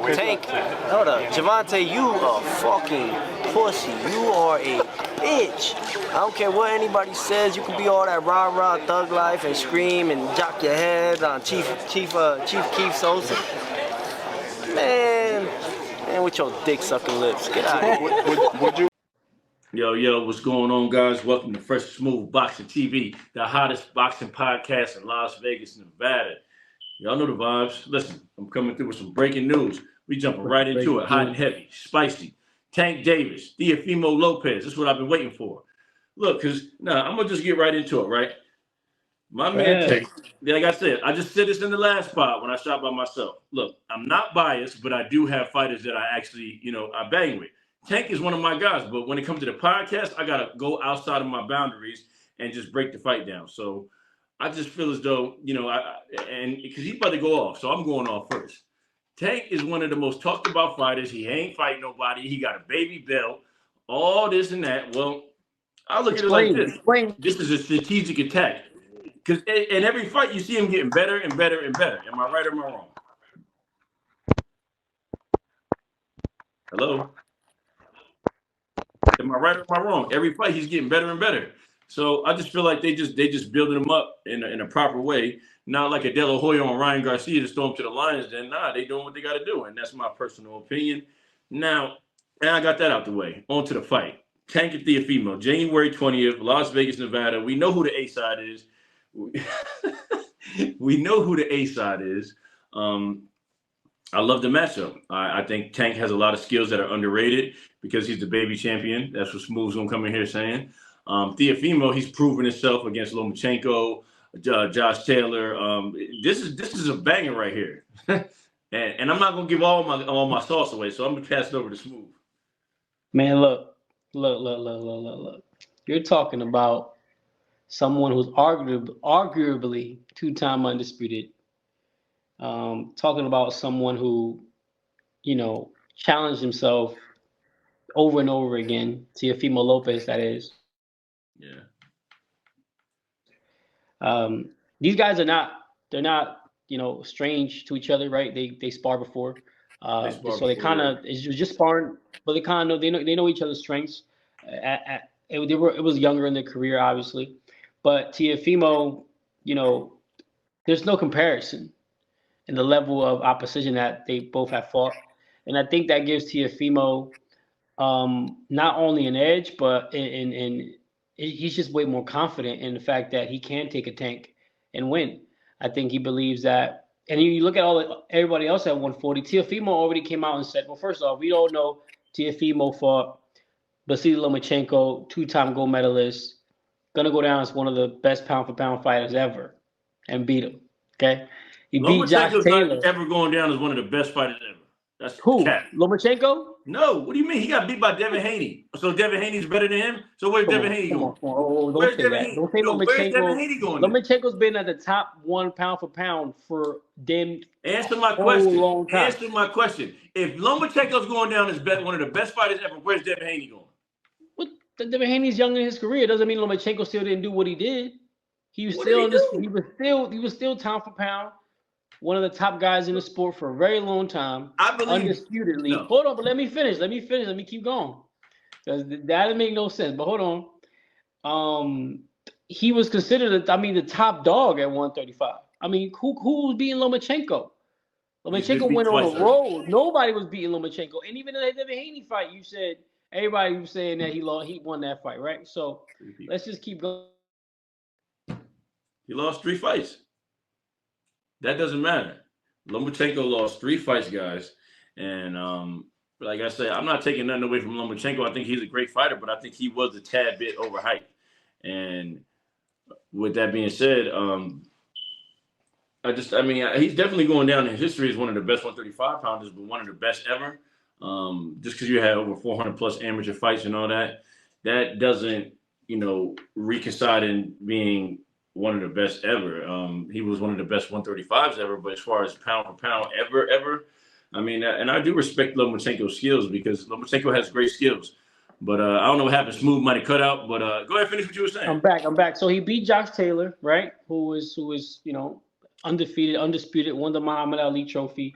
Tank, hold up. Gervonta, you a fucking pussy. You are a bitch. I don't care what anybody says. You can be all that rah-rah thug life and scream and jock your head on Chief Keef Sosa. Man, with your dick-sucking lips. Get out of here. Would you? Yo, what's going on, guys? Welcome to Fresh Smooth Boxing TV, the hottest boxing podcast in Las Vegas, Nevada. Y'all know the vibes. Listen, I'm coming through with some breaking news. We jumping right into it, hot and heavy, spicy. Tank Davis, Teofimo Lopez. This is what I've been waiting for. Look, I'm going to just get right into it, right? My man Tank, like I said, I just said this in the last spot when I shot by myself. Look, I'm not biased, but I do have fighters that I actually, I bang with. Tank is one of my guys, but when it comes to the podcast, I got to go outside of my boundaries and just break the fight down. So I just feel as though, and because he's about to go off, so I'm going off first. Tank is one of the most talked about fighters. He ain't fighting nobody. He got a baby belt, all this and that. Well, I look at it like this. This is a strategic attack. Because in every fight, you see him getting better and better and better. Am I right or am I wrong? Hello? Am I right or am I wrong? Every fight, he's getting better and better. So I just feel like they just building him up in a proper way, not like a De La Hoya on Ryan Garcia to throw him to the Lions. Then they doing what they got to do, and that's my personal opinion. Now, and I got that out the way. On to the fight. Tank and Teofimo, January 20th, Las Vegas, Nevada. We know who the A side is. We know who the A side is. I love the matchup. I think Tank has a lot of skills that are underrated because he's the baby champion. That's what Smooth's gonna come in here saying. Teofimo, he's proven himself against Lomachenko, Josh Taylor. This is a banger right here, and I'm not gonna give all my sauce away, so I'm gonna pass it over to Smooth. Man, look. You're talking about someone who's arguably two-time undisputed. Talking about someone who, challenged himself over and over again. Teofimo Lopez, that is. Yeah. These guys are not strange to each other, right? They spar before. So they kind of, it was just sparring, but they kind of know, they know each other's strengths. It was younger in their career, obviously, but Teofimo, there's no comparison in the level of opposition that they both have fought, and I think that gives Teofimo not only an edge, but he's just way more confident in the fact that he can take a Tank and win. I think he believes that. And you look at everybody else at 140. Teofimo already came out and said, well, first off, we don't know Teofimo fought Vasily Lomachenko, two-time gold medalist, gonna go down as one of the best pound-for-pound fighters ever, and beat him. Okay, he beat Josh Taylor. Not ever going down as one of the best fighters ever. That's who? Cat. Lomachenko? No, what do you mean? He got beat by Devin Haney. So Devin Haney's better than him? So where's Devin Haney going? Where's Devin Haney? Don't say Lomachenko. Where's Devin Haney going? Lomachenko's been at the top one pound for pound for damn Answer my question. long time. Answer my question. If Lomachenko's going down as one of the best fighters ever, where's Devin Haney going? What? Devin Haney's young in his career. It doesn't mean Lomachenko still didn't do what he did. He was still pound for pound. One of the top guys in the sport for a very long time. I believe undisputedly. No. Hold on, but let me finish. Let me keep going. Because that doesn't make no sense. But hold on. He was considered, the top dog at 135. Who was beating Lomachenko? Lomachenko went on the road. Nobody was beating Lomachenko. And even in that Devin Haney fight, you said everybody was saying that he won that fight, right? So let's just keep going. He lost 3 fights. That doesn't matter. Lomachenko lost 3 fights, guys. And like I said, I'm not taking nothing away from Lomachenko. I think he's a great fighter, but I think he was a tad bit overhyped. And with that being said, he's definitely going down in history as one of the best 135 pounders, but one of the best ever. Just because you had over 400 plus amateur fights and all that, that doesn't, reconcile in being one of the best ever. He was one of the best 135s ever, but as far as pound for pound ever, and I do respect Lomachenko's skills because Lomachenko has great skills. But I don't know what happened. Smooth might have cut out, but go ahead, finish what you were saying. I'm back. So he beat Josh Taylor, right? Who is undefeated, undisputed, won the Muhammad Ali trophy.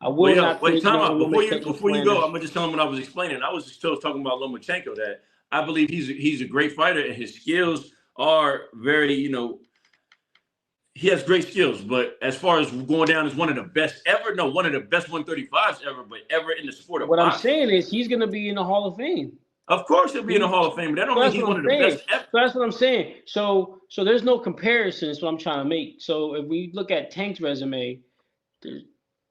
I will not wait, take time out. Before you Lomachenko go, I'm gonna just tell him what I was explaining. I was just talking about Lomachenko, that I believe he's a great fighter and his skills are very, he has great skills. But as far as going down as one of the best ever, no, one of the best 135s ever, but ever in the sport of What I'm boxing. saying is he's going to be in the Hall of Fame. Of course, he'll be in the Hall of Fame, but that don't mean he's one of the best ever. So that's what I'm saying. So there's no comparison. Is what I'm trying to make. So if we look at Tank's resume,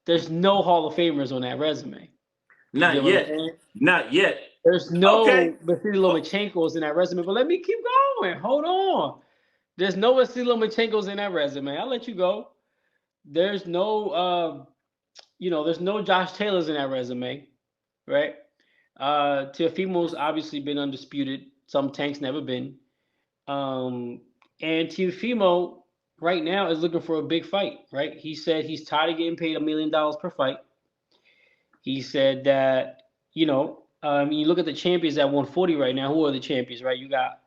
there's no Hall of Famers on that resume. Not yet. Not yet. There's no Vasily Lomachenko's in that resume. But let me keep going. Hold on. There's no Vasily Lomachenko's in that resume. I'll let you go. There's no, there's no Josh Taylor's in that resume, right? Teofimo's obviously been undisputed. Some Tank's never been. And Teofimo right now is looking for a big fight, right? He said he's tired of getting paid $1 million per fight. He said that, you look at the champions at 140 right now. Who are the champions, right? You got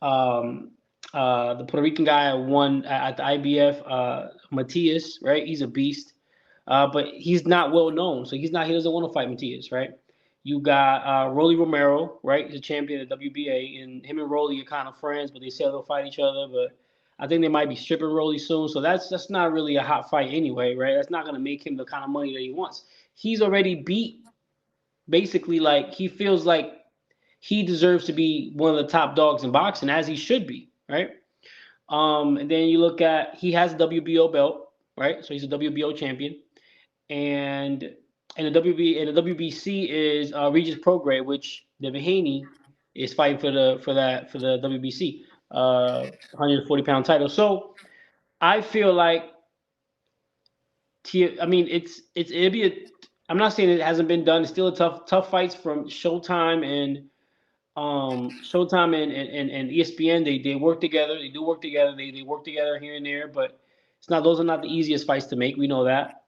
the Puerto Rican guy won at the IBF, Matias, right? He's a beast, but he's not well known, so he doesn't want to fight Matias, right? You got Rolly Romero, right? He's a champion at WBA, and him and Rolly are kind of friends, but they say they'll fight each other. But I think they might be stripping Rolly soon, so that's not really a hot fight anyway, right? That's not going to make him the kind of money that he wants. He's already beat, basically, like he feels like he deserves to be one of the top dogs in boxing, as he should be, right? And then you look at, he has a WBO belt, right? So he's a WBO champion, and the WBC is Regis Prograis, which Devin Haney is fighting for the WBC 140-pound title. So I feel like it'd be I'm not saying it hasn't been done. It's still a tough fights from Showtime and ESPN. They work together. They do work together. They work together here and there, but those are not the easiest fights to make. We know that.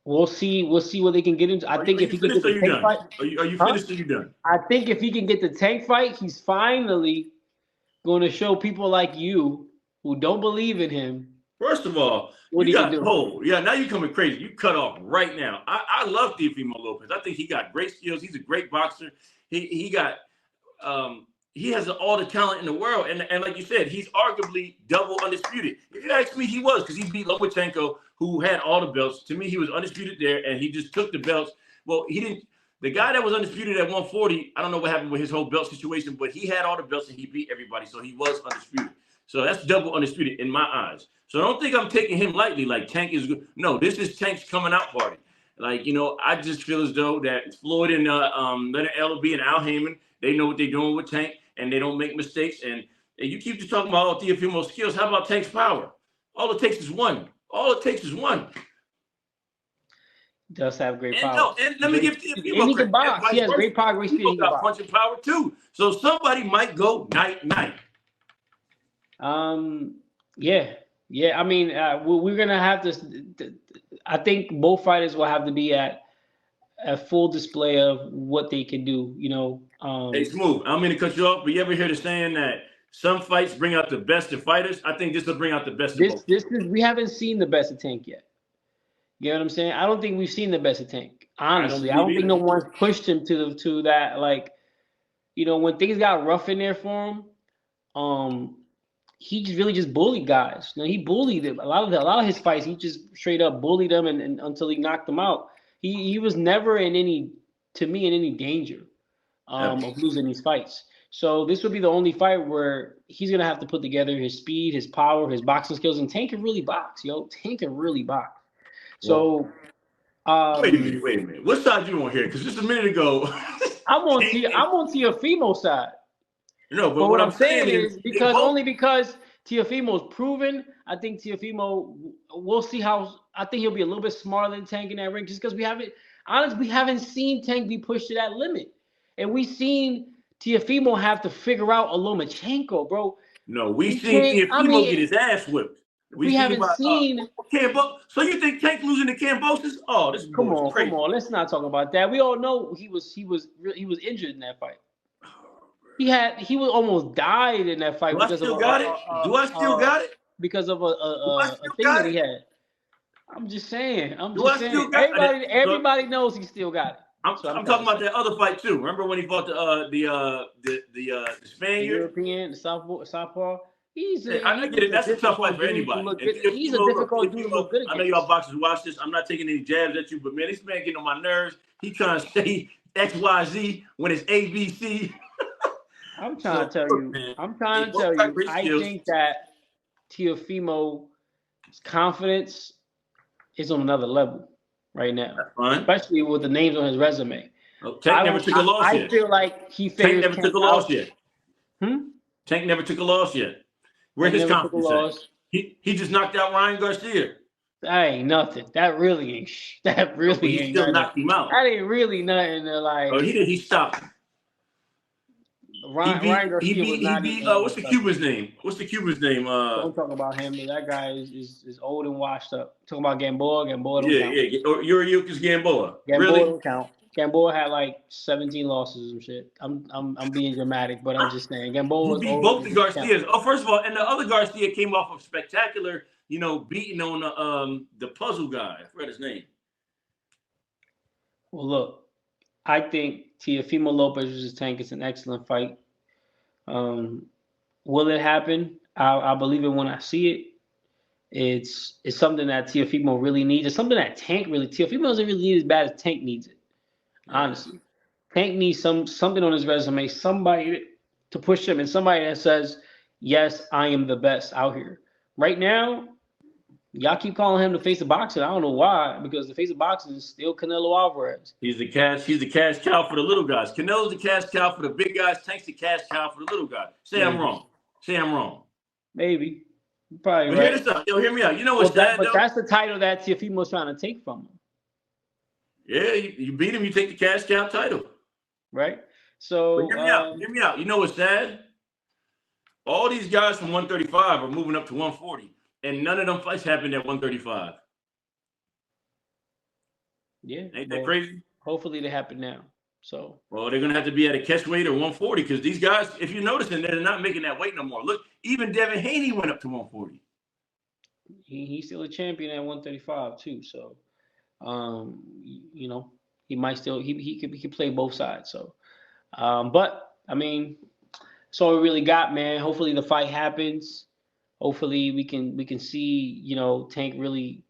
We'll see what they can get into. I think if he can get the Tank fight, are you finished or you done? I think if he can get the Tank fight, he's finally going to show people like you who don't believe in him. First of all, what you he got can do. hold. Yeah, now you're coming crazy. You cut off right now. I love Teofimo Lopez. I think he got great skills. He's a great boxer. He has all the talent in the world. And like you said, he's arguably double undisputed. If you ask me, he was, because he beat Lomachenko, who had all the belts. To me, he was undisputed there, and he just took the belts. Well, he didn't. The guy that was undisputed at 140, I don't know what happened with his whole belt situation, but he had all the belts and he beat everybody, so he was undisputed. So that's double undisputed in my eyes. So I don't think I'm taking him lightly, like Tank is good. No, this is Tank's coming out party. Like, I just feel as though that Floyd and Leonard Ellerbe and Al Heyman, they know what they're doing with Tank, and they don't make mistakes. And you keep just talking about all Teofimo's skills. How about Tank's power? All it takes is one. He does have great power. And let me give Teofimo and he can box. He has great power, great speed. He got punching power too. So somebody might go night. Yeah. I mean, we're gonna have to. I think both fighters will have to be at a full display of what they can do. Hey, Smooth. I don't mean to cut you off, but you ever hear the saying that some fights bring out the best of fighters? I think this will bring out the best of both. We haven't seen the best of Tank yet. You know what I'm saying? I don't think we've seen the best of Tank. Honestly, I don't think no one's pushed him to that. Like, when things got rough in there for him, he just really bullied guys. He bullied them. A lot of his fights, he just straight up bullied them and until he knocked them out. He was never in any danger of losing these fights. So this would be the only fight where he's gonna have to put together his speed, his power, his boxing skills, and Tank can really box, Tank can really box. So wait a minute. What side you on here? Because just a minute ago, I'm on Teofimo's side. No, but what I'm saying is because Teofimo's proven. I think Teofimo. We'll see how. I think he'll be a little bit smarter than Tank in that ring, just because we haven't seen Tank be pushed to that limit, and we've seen Teofimo have to figure out a Lomachenko, bro. No, we've seen Teofimo get his ass whipped. We haven't seen So you think Tank losing to Cambosis? Oh, this is crazy. Come on. Let's not talk about that. We all know he was injured in that fight. He was almost died in that fight. Do I still got it? Because of a thing that he had. I'm just saying. Everybody knows he still got it. I'm talking about that other fight too. Remember when he fought the Spaniard? The European, the Southpaw. I get it. That's a tough fight for anybody. He's a difficult dude to look good against. I know y'all boxers watch this. I'm not taking any jabs at you, but man, this man getting on my nerves. He trying to say XYZ when it's ABC. I'm trying to tell you. I think that Teofimo's confidence is on another level right now, especially with the names on his resume. Tank never took a loss yet. I feel like he Tank never took a loss yet. Tank never took a loss yet. Where his confidence at? He just knocked out Ryan Garcia. That ain't nothing. That really ain't. He still knocked him out. That ain't really nothing to like. Oh, he did. He stopped. Ryan Garcia was not. What's the Cuban's name? Don't talk about him. That guy is old and washed up. Talking about Gamboa. Gamboa don't count. Yeah. Or Yuriukas Gamboa. Gamboa don't count. Gamboa had like 17 losses and shit. I'm being dramatic, but I'm just saying Gamboa was old. Both the Garcias. Oh, first of all, and the other Garcia came off of spectacular, beating on the puzzle guy. I forgot his name. Well, look, I think Teofimo Lopez versus Tank is an excellent fight. Will it happen? I believe it when I see it. It's something that Teofimo really needs. It's something that Tank really. Teofimo doesn't really need as bad as Tank needs it. Honestly, Tank needs something on his resume, somebody to push him, and somebody that says, "Yes, I am the best out here." Right now, y'all keep calling him the face of boxing. I don't know why, because the face of boxing is still Canelo Alvarez. He's the cash cow for the little guys. Canelo's the cash cow for the big guys. Tank's the cash cow for the little guys. I'm wrong. Maybe. You're probably right. Hear this out. Hear me out. You know what's that? But that's the title that Teofimo's trying to take from him. Yeah, you beat him, you take the cash cow title. Right? So hear me out. You know what's sad? All these guys from 135 are moving up to 140, and none of them fights happened at 135. Yeah. Ain't that crazy? Hopefully they happen now. So they're gonna have to be at a catch weight or 140 because these guys, if you're noticing, they're not making that weight no more. Look, even Devin Haney went up to 140. He's still a champion at 135 too. So he might still he could play both sides. So but I mean, that's all we really got, man. Hopefully the fight happens. Hopefully we can see, Tank really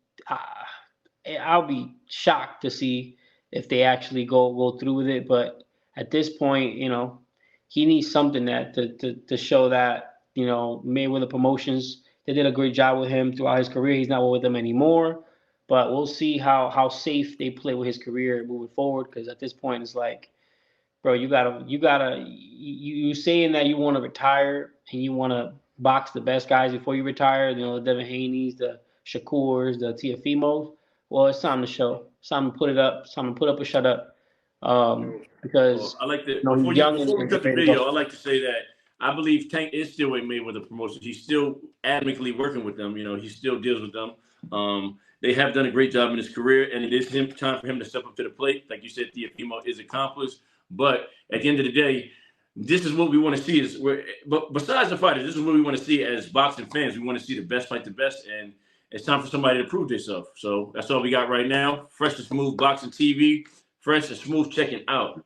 I'll be shocked to see if they actually go through with it. But at this point, he needs something that to show that, Mayweather Promotions, they did a great job with him throughout his career. He's not with them anymore. But we'll see how safe they play with his career moving forward. Because at this point, it's like, bro, you saying that you want to retire and you want to box the best guys before you retire. The Devin Haney's, the Shakurs, the Teofimos. Well, it's time to show. It's time to put it up. It's time to put up or shut up. Because I like that. Before we cut the video, I like to say that I believe Tank is still a Mayweather Promotions. He's still adamantly working with them. He still deals with them. They have done a great job in his career, and it is time for him to step up to the plate. Like you said, Teofimo is accomplished. But at the end of the day, this is what we want to see. But besides the fighters, this is what we want to see as boxing fans. We want to see the best fight the best, and it's time for somebody to prove themselves. So that's all we got right now. Fresh and Smooth Boxing TV. Fresh and Smooth checking out.